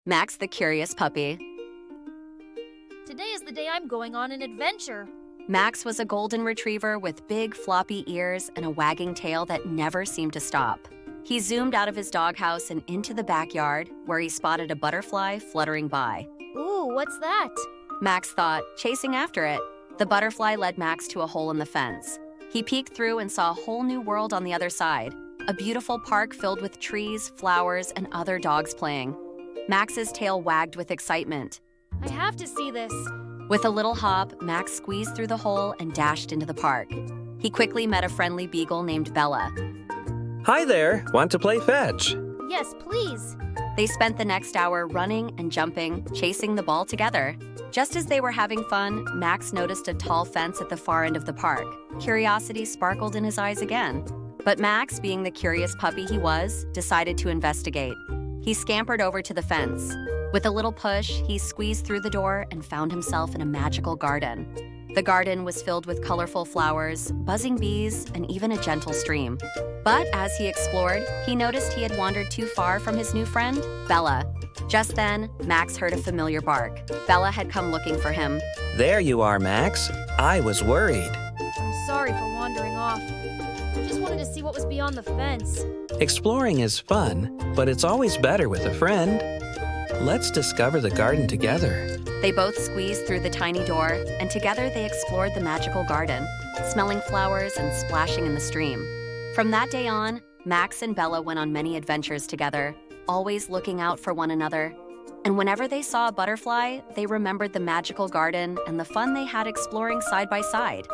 Max the curious puppy. Today is the day I'm going on an adventure. Max was a golden retriever with big floppy ears and a wagging tail that never seemed to stop. He zoomed out of his doghouse and into the backyard, where he spotted a butterfly fluttering by. Ooh, what's that? Max thought, chasing after it. The butterfly led Max to a hole in the fence. He peeked through and saw a whole new world on the other side, a beautiful park filled with trees, flowers, and other dogs playing. Max's tail wagged with excitement. I have to see this. With a little hop, Max squeezed through the hole and dashed into the park. He quickly met a friendly beagle named Bella. Hi there, want to play fetch? Yes, please. They spent the next hour running and jumping, chasing the ball together. Just as they were having fun, Max noticed a tall fence at the far end of the park. Curiosity sparkled in his eyes again. But Max, being the curious puppy he was, decided to investigate. He scampered over to the fence. With a little push, he squeezed through the door and found himself in a magical garden. The garden was filled with colorful flowers, buzzing bees, and even a gentle stream. But as he explored, he noticed he had wandered too far from his new friend, Bella. Just then, Max heard a familiar bark. Bella had come looking for him. There you are, Max. I was worried. I'm sorry for wandering off. I just wanted to see what was beyond the fence. Exploring is fun, but it's always better with a friend. Let's discover the garden together. They both squeezed through the tiny door, and together they explored the magical garden, smelling flowers and splashing in the stream. From that day on, Max and Bella went on many adventures together, always looking out for one another. And whenever they saw a butterfly, they remembered the magical garden and the fun they had exploring side by side.